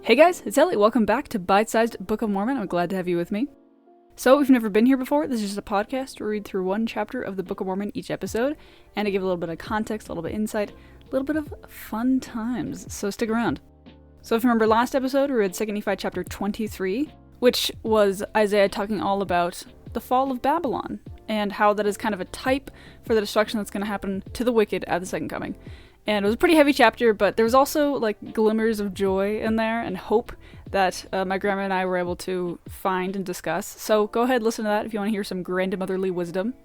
Hey guys, it's Ellie. Welcome back to Bite-Sized Book of Mormon. I'm glad to have you with me. So, if you've never been here before, this is just a podcast where we read through one chapter of the Book of Mormon each episode, and I give a little bit of context, a little bit of insight, a little bit of fun times, so stick around. So if you remember last episode, we read 2 Nephi chapter 23, which was Isaiah talking all about the fall of Babylon, and how that is kind of a type for the destruction that's going to happen to the wicked at the second coming. And it was a pretty heavy chapter, but there was also like glimmers of joy in there and hope that my grandma and I were able to find and discuss. So go ahead, listen to that if you want to hear some grandmotherly wisdom.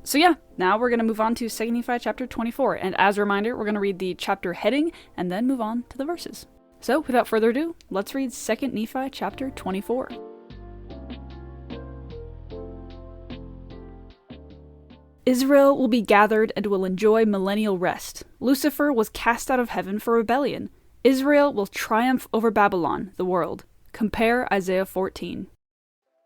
So yeah, now we're going to move on to 2 Nephi chapter 24. And as a reminder, we're going to read the chapter heading and then move on to the verses. So without further ado, let's read 2 Nephi chapter 24. Israel will be gathered and will enjoy millennial rest. Lucifer was cast out of heaven for rebellion. Israel will triumph over Babylon, the world. Compare Isaiah 14.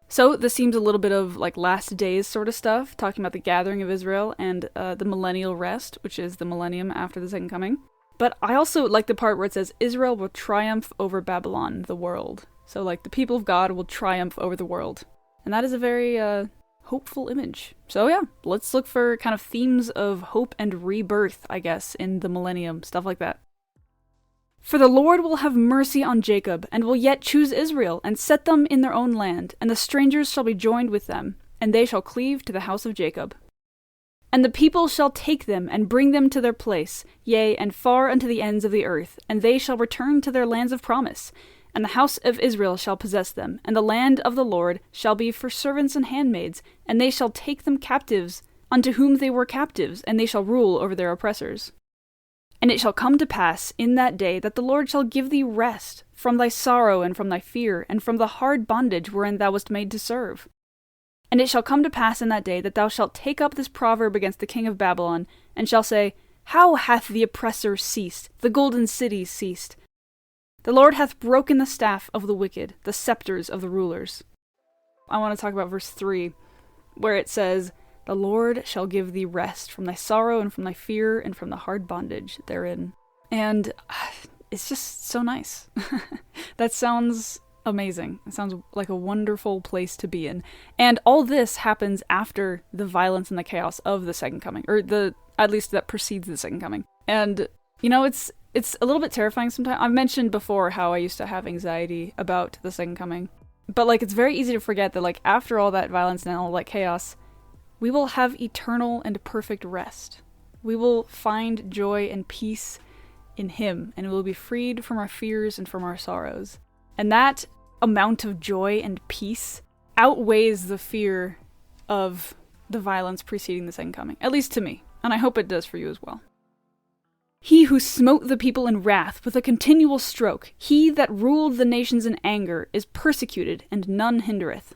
So this seems a little bit of like last days sort of stuff, talking about the gathering of Israel and the millennial rest, which is the millennium after the second coming. But I also like the part where it says Israel will triumph over Babylon, the world. So like the people of God will triumph over the world. And that is a very hopeful image. So yeah, let's look for kind of themes of hope and rebirth, I guess, in the millennium, stuff like that. For the Lord will have mercy on Jacob, and will yet choose Israel, and set them in their own land, and the strangers shall be joined with them, and they shall cleave to the house of Jacob. And the people shall take them, and bring them to their place, yea, and far unto the ends of the earth, and they shall return to their lands of promise. And the house of Israel shall possess them, and the land of the Lord shall be for servants and handmaids, and they shall take them captives, unto whom they were captives, and they shall rule over their oppressors. And it shall come to pass in that day that the Lord shall give thee rest from thy sorrow and from thy fear, and from the hard bondage wherein thou wast made to serve. And it shall come to pass in that day that thou shalt take up this proverb against the king of Babylon, and shall say, How hath the oppressor ceased, the golden city ceased? The Lord hath broken the staff of the wicked, the scepters of the rulers. I want to talk about verse 3, where it says, The Lord shall give thee rest from thy sorrow and from thy fear and from the hard bondage therein. And it's just so nice. That sounds amazing. It sounds like a wonderful place to be in. And all this happens after the violence and the chaos of the second coming, or at least that precedes the second coming. And, you know, it's a little bit terrifying sometimes. I've mentioned before how I used to have anxiety about the second coming. But, like, it's very easy to forget that, like, after all that violence and all that chaos, we will have eternal and perfect rest. We will find joy and peace in Him, and we will be freed from our fears and from our sorrows. And that amount of joy and peace outweighs the fear of the violence preceding the second coming. At least to me. And I hope it does for you as well. He who smote the people in wrath with a continual stroke, he that ruled the nations in anger, is persecuted, and none hindereth.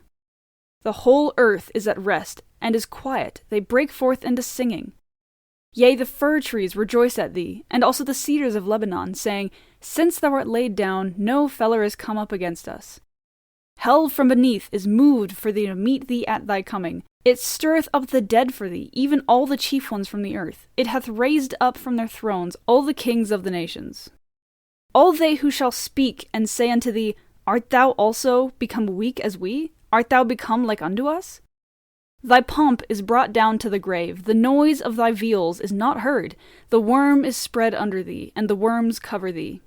The whole earth is at rest, and is quiet, they break forth into singing. Yea, the fir trees rejoice at thee, and also the cedars of Lebanon, saying, Since thou art laid down, no feller is come up against us. Hell from beneath is moved for thee to meet thee at thy coming. It stirreth up the dead for thee, even all the chief ones from the earth. It hath raised up from their thrones all the kings of the nations. All they who shall speak and say unto thee, Art thou also become weak as we? Art thou become like unto us? Thy pomp is brought down to the grave, the noise of thy viols is not heard, the worm is spread under thee, and the worms cover thee.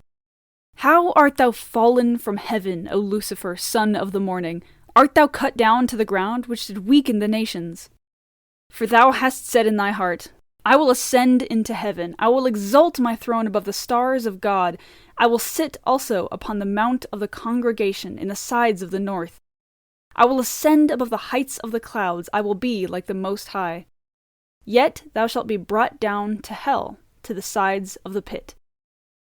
How art thou fallen from heaven, O Lucifer, son of the morning? Art thou cut down to the ground, which did weaken the nations? For thou hast said in thy heart, I will ascend into heaven, I will exalt my throne above the stars of God, I will sit also upon the mount of the congregation in the sides of the north. I will ascend above the heights of the clouds, I will be like the Most High. Yet thou shalt be brought down to hell, to the sides of the pit.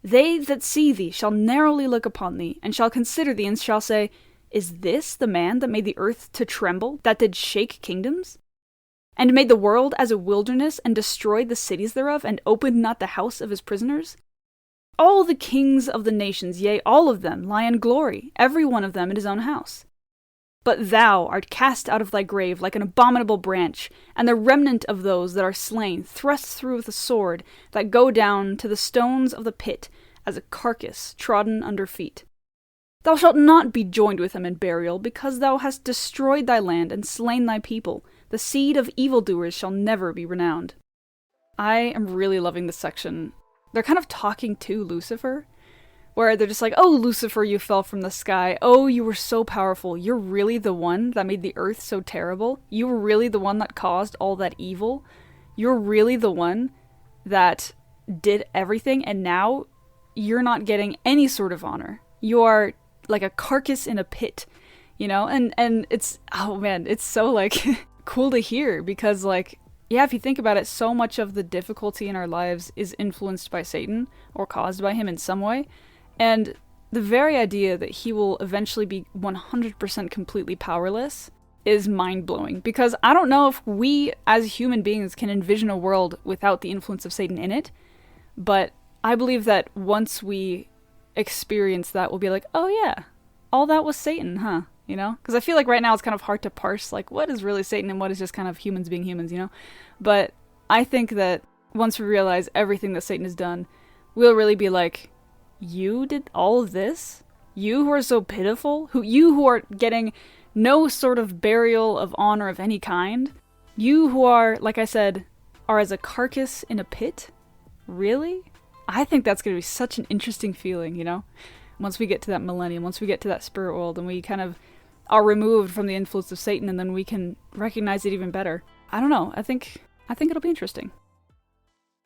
They that see thee shall narrowly look upon thee, and shall consider thee, and shall say, Is this the man that made the earth to tremble, that did shake kingdoms? And made the world as a wilderness, and destroyed the cities thereof, and opened not the house of his prisoners? All the kings of the nations, yea, all of them, lie in glory, every one of them in his own house. But thou art cast out of thy grave like an abominable branch, and the remnant of those that are slain thrust through with a sword, that go down to the stones of the pit, as a carcass trodden under feet. Thou shalt not be joined with them in burial, because thou hast destroyed thy land and slain thy people. The seed of evildoers shall never be renowned. I am really loving this section. They're kind of talking to Lucifer, where they're just like, oh, Lucifer, you fell from the sky. Oh, you were so powerful. You're really the one that made the earth so terrible. You were really the one that caused all that evil. You're really the one that did everything, and now you're not getting any sort of honor. You are like a carcass in a pit, you know? And it's, oh man, it's so like cool to hear, because like, yeah, if you think about it, so much of the difficulty in our lives is influenced by Satan or caused by him in some way. And the very idea that he will eventually be 100% completely powerless is mind-blowing, because I don't know if we as human beings can envision a world without the influence of Satan in it, but I believe that once we experience that, we'll be like, oh yeah, all that was Satan, huh? You know? Because I feel like right now it's kind of hard to parse, like, what is really Satan and what is just kind of humans being humans, you know? But I think that once we realize everything that Satan has done, we'll really be like, you did all of this? You who are so pitiful? You who are getting no sort of burial of honor of any kind? You who are, like I said, are as a carcass in a pit? Really? I think that's going to be such an interesting feeling, you know? Once we get to that millennium, once we get to that spirit world, and we kind of are removed from the influence of Satan, and then we can recognize it even better. I don't know. I think it'll be interesting.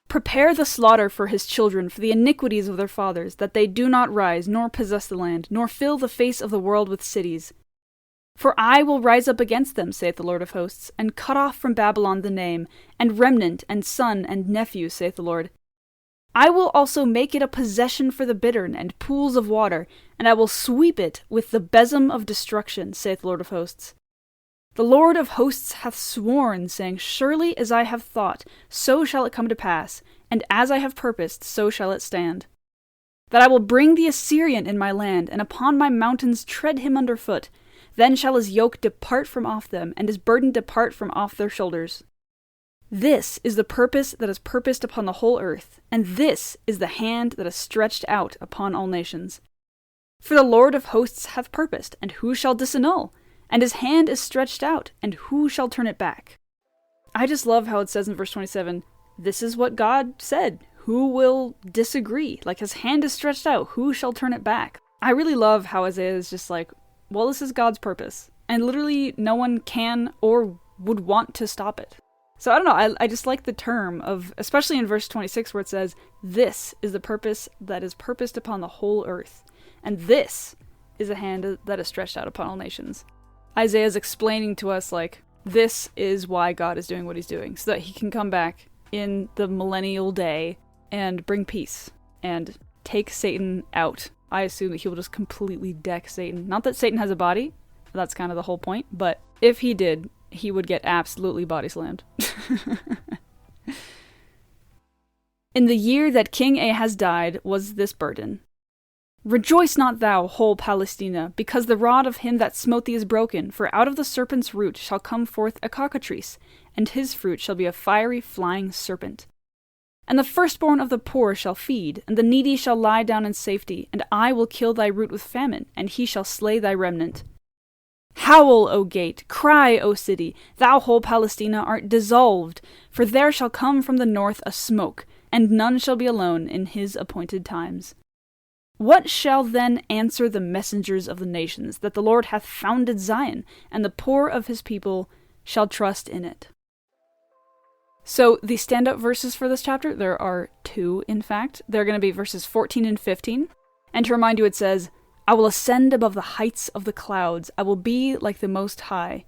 Prepare the slaughter for his children for the iniquities of their fathers, that they do not rise, nor possess the land, nor fill the face of the world with cities. For I will rise up against them, saith the Lord of hosts, and cut off from Babylon the name, and remnant, and son, and nephew, saith the Lord. I will also make it a possession for the bittern, and pools of water, and I will sweep it with the besom of destruction, saith the Lord of hosts. The Lord of hosts hath sworn, saying, Surely as I have thought, so shall it come to pass, and as I have purposed, so shall it stand. That I will bring the Assyrian in my land, and upon my mountains tread him under foot. Then shall his yoke depart from off them, and his burden depart from off their shoulders. This is the purpose that is purposed upon the whole earth, and this is the hand that is stretched out upon all nations. For the Lord of hosts hath purposed, and who shall disannul? And his hand is stretched out, and who shall turn it back? I just love how it says in verse 27, this is what God said. Who will disagree? Like, his hand is stretched out. Who shall turn it back? I really love how Isaiah is just like, well, this is God's purpose. And literally no one can or would want to stop it. So I don't know, I just like the term of, especially in verse 26 where it says, this is the purpose that is purposed upon the whole earth. And this is a hand that is stretched out upon all nations. Isaiah is explaining to us, like, this is why God is doing what he's doing, so that he can come back in the millennial day and bring peace and take Satan out. I assume that he will just completely deck Satan. Not that Satan has a body, that's kind of the whole point, but if he did, he would get absolutely body slammed. In the year that King Ahaz died was this burden. Rejoice not thou, whole Palestina, because the rod of him that smote thee is broken, for out of the serpent's root shall come forth a cockatrice, and his fruit shall be a fiery flying serpent. And the firstborn of the poor shall feed, and the needy shall lie down in safety, and I will kill thy root with famine, and he shall slay thy remnant. Howl, O gate, cry, O city, thou whole Palestina art dissolved, for there shall come from the north a smoke, and none shall be alone in his appointed times. What shall then answer the messengers of the nations, that the Lord hath founded Zion, and the poor of his people shall trust in it? So the stand-up verses for this chapter, there are two, in fact. They're going to be verses 14 and 15. And to remind you, it says, I will ascend above the heights of the clouds. I will be like the Most High.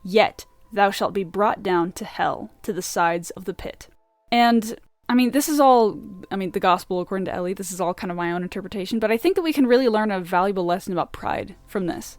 Yet thou shalt be brought down to hell, to the sides of the pit. And, this is all, the gospel according to Ellie. This is all kind of my own interpretation. But I think that we can really learn a valuable lesson about pride from this.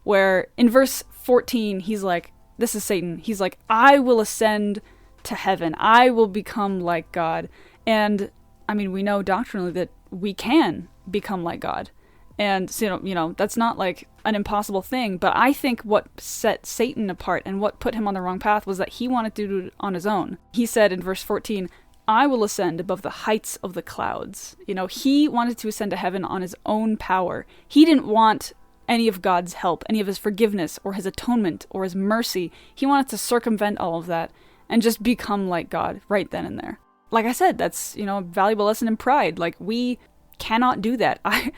Where in verse 14, he's like, this is Satan. He's like, I will ascend to heaven. I will become like God. And, we know doctrinally that we can become like God. And, so, that's not like an impossible thing, but I think what set Satan apart and what put him on the wrong path was that he wanted to do it on his own. He said in verse 14, I will ascend above the heights of the clouds. You know, he wanted to ascend to heaven on his own power. He didn't want any of God's help, any of his forgiveness or his atonement or his mercy. He wanted to circumvent all of that and just become like God right then and there. Like I said, that's, you know, a valuable lesson in pride. Like, we cannot do that. I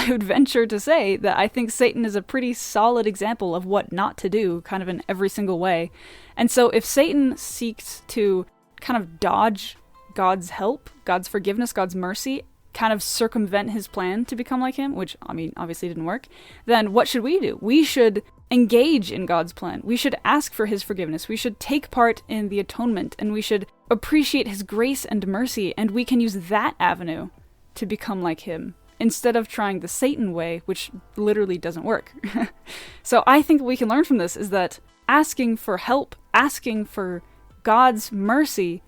would venture to say that I think Satan is a pretty solid example of what not to do, kind of in every single way. And so if Satan seeks to kind of dodge God's help, God's forgiveness, God's mercy, kind of circumvent his plan to become like him, which, I mean, obviously didn't work, then what should we do? We should engage in God's plan. We should ask for his forgiveness. We should take part in the atonement, and we should appreciate his grace and mercy, and we can use that avenue to become like him, instead of trying the Satan way, which literally doesn't work. So I think what we can learn from this is that asking for help, asking for God's mercy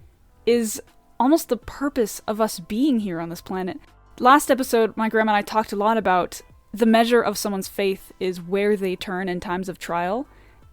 is almost the purpose of us being here on this planet. Last episode, my grandma and I talked a lot about the measure of someone's faith is where they turn in times of trial.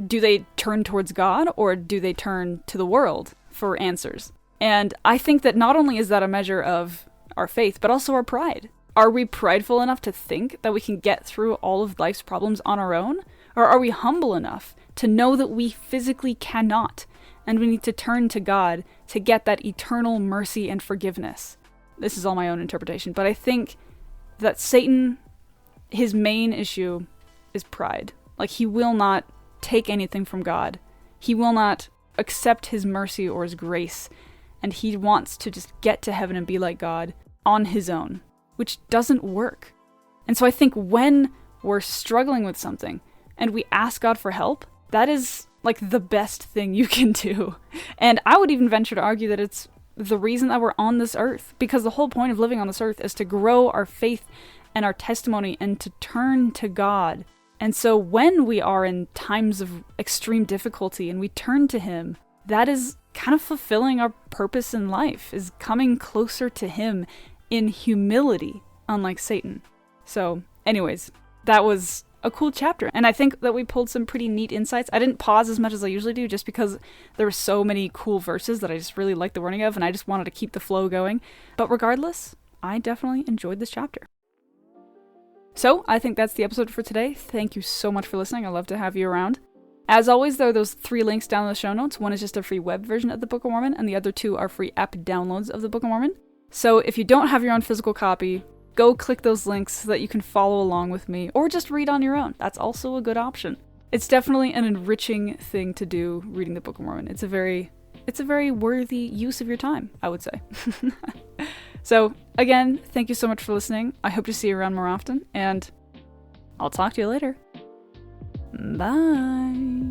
Do they turn towards God, or do they turn to the world for answers? And I think that not only is that a measure of our faith, but also our pride. Are we prideful enough to think that we can get through all of life's problems on our own? Or are we humble enough to know that we physically cannot, and we need to turn to God to get that eternal mercy and forgiveness? This is all my own interpretation, but I think that Satan, his main issue is pride. Like, he will not take anything from God. He will not accept his mercy or his grace, and he wants to just get to heaven and be like God on his own, which doesn't work. And so I think when we're struggling with something and we ask God for help, that is like the best thing you can do. And I would even venture to argue that it's the reason that we're on this earth, because the whole point of living on this earth is to grow our faith and our testimony and to turn to God. And so when we are in times of extreme difficulty and we turn to him, that is kind of fulfilling our purpose in life, is coming closer to him in humility, unlike Satan. So anyways, that was a cool chapter, and I think that we pulled some pretty neat insights. I didn't pause as much as I usually do, just because there were so many cool verses that I just really liked the wording of, and I just wanted to keep the flow going. But regardless, I definitely enjoyed this chapter. So I think that's the episode for today. Thank you so much for listening. I love to have you around. As always, there are those 3 links down in the show notes. One is just a free web version of the Book of Mormon, and the other 2 are free app downloads of the Book of Mormon. So if you don't have your own physical copy, go click those links so that you can follow along with me, or just read on your own. That's also a good option. It's definitely an enriching thing to do, reading the Book of Mormon. It's a very worthy use of your time, I would say. So again, thank you so much for listening. I hope to see you around more often, and I'll talk to you later. Bye.